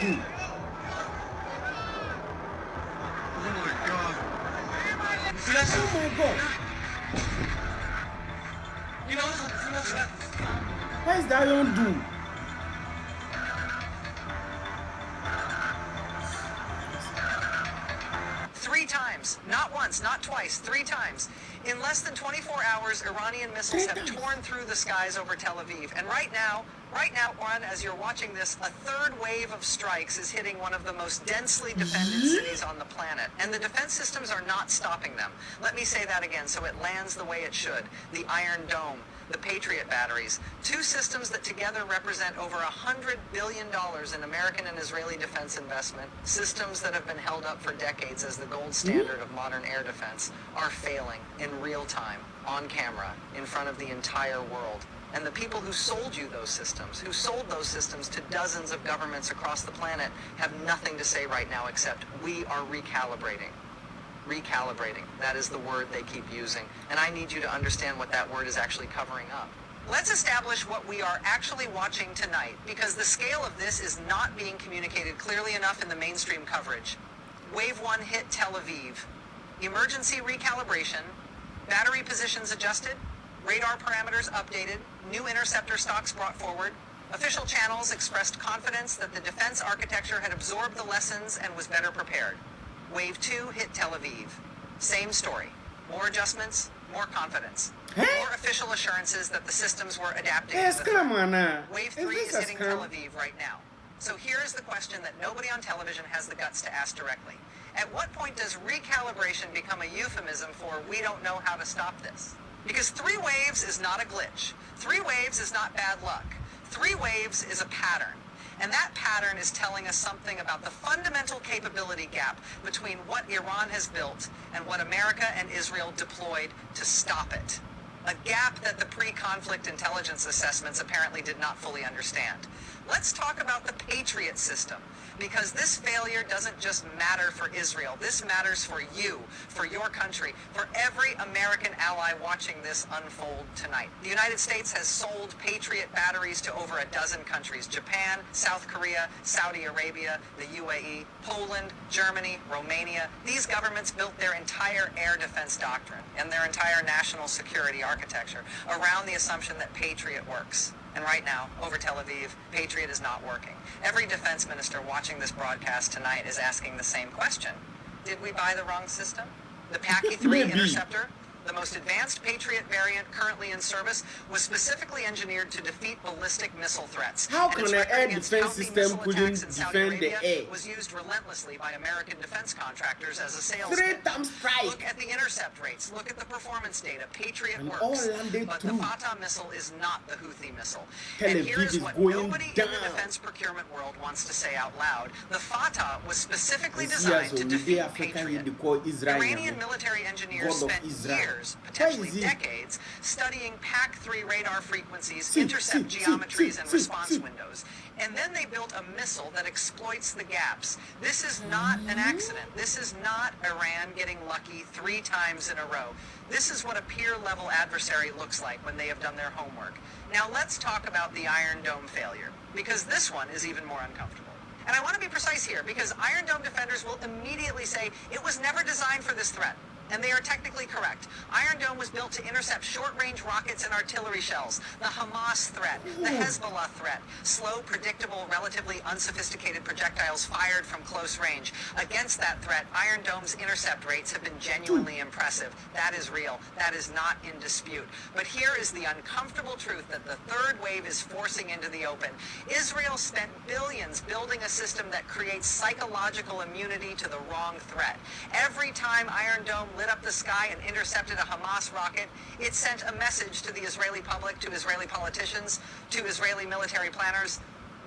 do? Oh my God. Oh my God. What is that iron do? Three times, not once, not twice, 3 times. In less than 24 hours, Iranian missiles have torn through the skies over Tel Aviv. And right now, Juan, as you're watching this, a third wave of strikes is hitting one of the most densely defended cities on the planet. And the defense systems are not stopping them. Let me say that again so it lands the way it should. The Iron Dome, the Patriot batteries, 2 systems that together represent over $100 billion in American and Israeli defense investment, systems that have been held up for decades as the gold standard of modern air defense, are failing in real time, on camera, in front of the entire world. And the people who sold you those systems, who sold those systems to dozens of governments across the planet, have nothing to say right now except we are recalibrating. Recalibrating. That is the word they keep using. And I need you to understand what that word is actually covering up. Let's establish what we are actually watching tonight, because the scale of this is not being communicated clearly enough in the mainstream coverage. Wave 1 hit Tel Aviv. Emergency recalibration. Battery positions adjusted. Radar parameters updated. New interceptor stocks brought forward. Official channels expressed confidence that the defense architecture had absorbed the lessons and was better prepared. Wave 2 hit Tel Aviv. Same story. More adjustments, more confidence. More official assurances that the systems were adapting to the threat. Wave 3 is hitting Tel Aviv right now. So here is the question that nobody on television has the guts to ask directly. At what point does recalibration become a euphemism for we don't know how to stop this? Because 3 waves is not a glitch. 3 waves is not bad luck. 3 waves is a pattern. And that pattern is telling us something about the fundamental capability gap between what Iran has built and what America and Israel deployed to stop it. A gap that the pre-conflict intelligence assessments apparently did not fully understand. Let's talk about the Patriot system, because this failure doesn't just matter for Israel. This matters for you, for your country, for every American ally watching this unfold tonight. The United States has sold Patriot batteries to over a dozen countries: Japan, South Korea, Saudi Arabia, the UAE, Poland, Germany, Romania. These governments built their entire air defense doctrine and their entire national security architecture around the assumption that Patriot works. And right now, over Tel Aviv, Patriot is not working. Every defense minister watching this broadcast tonight is asking the same question. Did we buy the wrong system? The PACI-3 interceptor, the most advanced Patriot variant currently in service, was specifically engineered to defeat ballistic missile threats. How can an air defense system couldn't defend the air? Was used relentlessly by American defense contractors as a sales 3 pitch. times strike. Look at the intercept rates. Look at the performance data. Patriot And works. all landed But through. the Fatah missile is not the Houthi missile. Tel And Aviv here's is what going nobody down. in the defense procurement world wants to say out loud. The Fatah was specifically Yes, designed so to we defeat African Patriot. they call Israel. Iranian military engineers God of spent Israel. years, Why potentially is it? decades, studying PAC-3 radar frequencies, See, intercept see, geometries, see, and see, response see. windows. And then they built a missile that exploits the gaps. This is not an accident. This is not Iran getting lucky 3 times in a row. This is what a peer-level adversary looks like when they have done their homework. Now let's talk about the Iron Dome failure, because this one is even more uncomfortable. And I want to be precise here, because Iron Dome defenders will immediately say it was never designed for this threat. And they are technically correct. Iron Dome was built to intercept short-range rockets and artillery shells, the Hamas threat, the Hezbollah threat, slow, predictable, relatively unsophisticated projectiles fired from close range. Against that threat, Iron Dome's intercept rates have been genuinely impressive. That is real. That is not in dispute. But here is the uncomfortable truth that the third wave is forcing into the open. Israel spent billions building a system that creates psychological immunity to the wrong threat. Every time Iron Dome lit up the sky and intercepted a Hamas rocket, it sent a message to the Israeli public, to Israeli politicians, to Israeli military planners: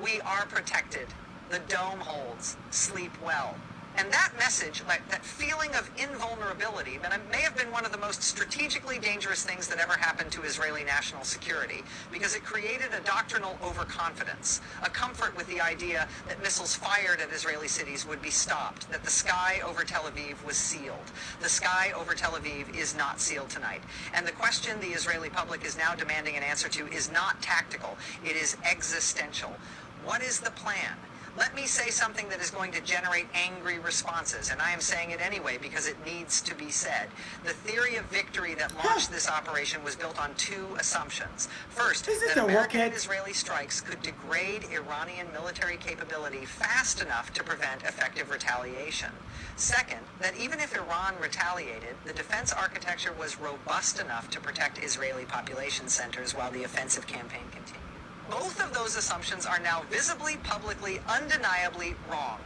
we are protected. The dome holds. Sleep well. And that message, like that feeling of invulnerability, that may have been one of the most strategically dangerous things that ever happened to Israeli national security, because it created a doctrinal overconfidence, a comfort with the idea that missiles fired at Israeli cities would be stopped, that the sky over Tel Aviv was sealed. The sky over Tel Aviv is not sealed tonight. And the question the Israeli public is now demanding an answer to is not tactical. It is existential. What is the plan? Let me say something that is going to generate angry responses, and I am saying it anyway because it needs to be said. The theory of victory that launched this operation was built on two assumptions. First, Is it that a American and rocket? Israeli strikes could degrade Iranian military capability fast enough to prevent effective retaliation. Second, that even if Iran retaliated, the defense architecture was robust enough to protect Israeli population centers while the offensive campaign continued. Both of those assumptions are now visibly, publicly, undeniably wrong.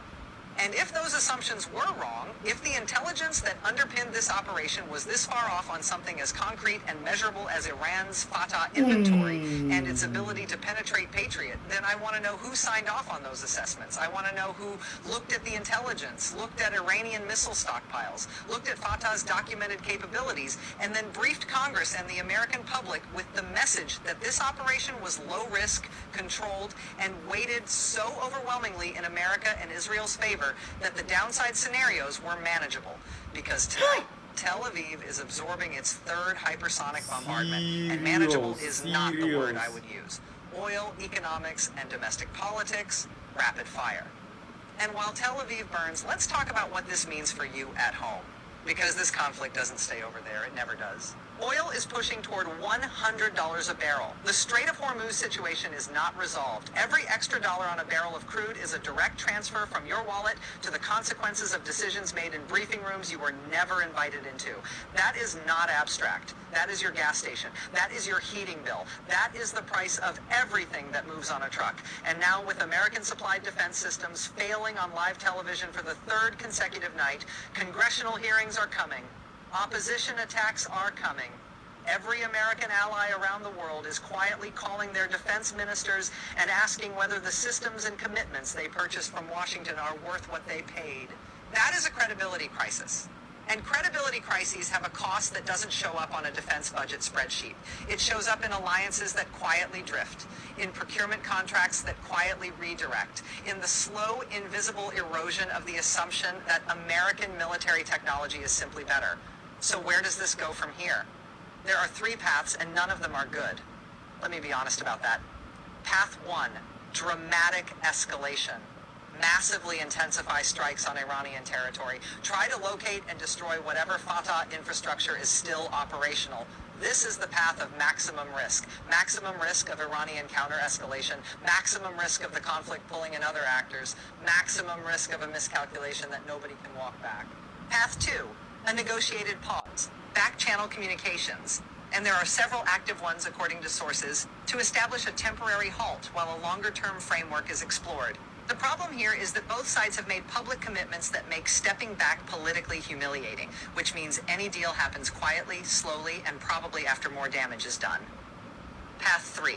And if those assumptions were wrong, if the intelligence that underpinned this operation was this far off on something as concrete and measurable as Iran's Fatah inventory and its ability to penetrate Patriot, then I want to know who signed off on those assessments. I want to know who looked at the intelligence, looked at Iranian missile stockpiles, looked at Fatah's documented capabilities, and then briefed Congress and the American public with the message that this operation was low risk, controlled, and weighted so overwhelmingly in America and Israel's favor that the downside scenarios were manageable. Because tonight, Tel Aviv is absorbing its third hypersonic bombardment, and manageable is not the word I would use. Oil, economics, and domestic politics, rapid fire. And while Tel Aviv burns, let's talk about what this means for you at home. Because this conflict doesn't stay over there, it never does. Oil is pushing toward $100 a barrel. The Strait of Hormuz situation is not resolved. Every extra dollar on a barrel of crude is a direct transfer from your wallet to the consequences of decisions made in briefing rooms you were never invited into. That is not abstract. That is your gas station. That is your heating bill. That is the price of everything that moves on a truck. And now with American-supplied defense systems failing on live television for the third consecutive night, congressional hearings are coming. Opposition attacks are coming. Every American ally around the world is quietly calling their defense ministers and asking whether the systems and commitments they purchased from Washington are worth what they paid. That is a credibility crisis. And credibility crises have a cost that doesn't show up on a defense budget spreadsheet. It shows up in alliances that quietly drift, in procurement contracts that quietly redirect, in the slow, invisible erosion of the assumption that American military technology is simply better. So where does this go from here? There are three paths, and none of them are good. Let me be honest about that. Path one, dramatic escalation. Massively intensify strikes on Iranian territory. Try to locate and destroy whatever Fatah infrastructure is still operational. This is the path of maximum risk. Maximum risk of Iranian counter-escalation. Maximum risk of the conflict pulling in other actors. Maximum risk of a miscalculation that nobody can walk back. Path two, a negotiated pause. Back-channel communications. And there are several active ones according to sources, to establish a temporary halt while a longer-term framework is explored. The problem here is that both sides have made public commitments that make stepping back politically humiliating, which means any deal happens quietly, slowly, and probably after more damage is done. Path 3.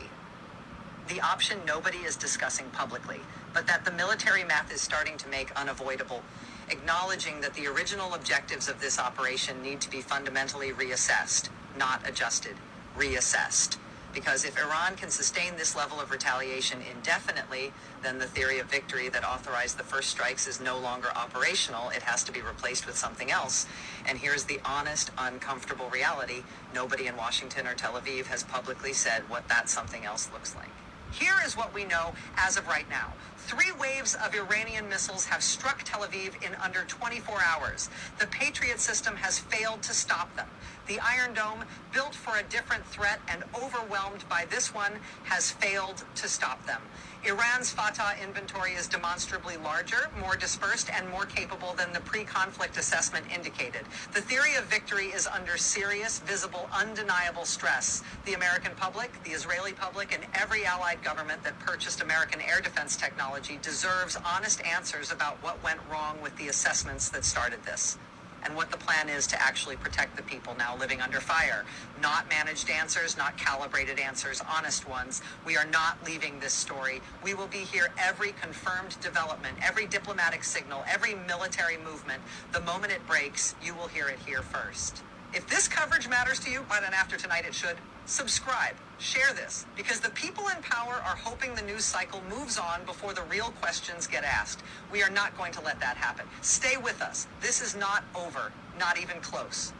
The option nobody is discussing publicly, but that the military math is starting to make unavoidable, acknowledging that the original objectives of this operation need to be fundamentally reassessed, not adjusted, reassessed. Because if Iran can sustain this level of retaliation indefinitely, then the theory of victory that authorized the first strikes is no longer operational. It has to be replaced with something else. And here's the honest, uncomfortable reality. Nobody in Washington or Tel Aviv has publicly said what that something else looks like. Here is what we know as of right now. 3 waves of Iranian missiles have struck Tel Aviv in under 24 hours. The Patriot system has failed to stop them. The Iron Dome, built for a different threat and overwhelmed by this one, has failed to stop them. Iran's Fatah inventory is demonstrably larger, more dispersed, and more capable than the pre-conflict assessment indicated. The theory of victory is under serious, visible, undeniable stress. The American public, the Israeli public, and every allied government that purchased American air defense technology deserves honest answers about what went wrong with the assessments that started this, and what the plan is to actually protect the people now living under fire. Not managed answers, not calibrated answers, honest ones. We are not leaving this story. We will be here every confirmed development, every diplomatic signal, every military movement. The moment it breaks, you will hear it here first. If this coverage matters to you, but then after tonight it should, subscribe, share this, because the people in power are hoping the news cycle moves on before the real questions get asked. We are not going to let that happen. Stay with us. This is not over, not even close.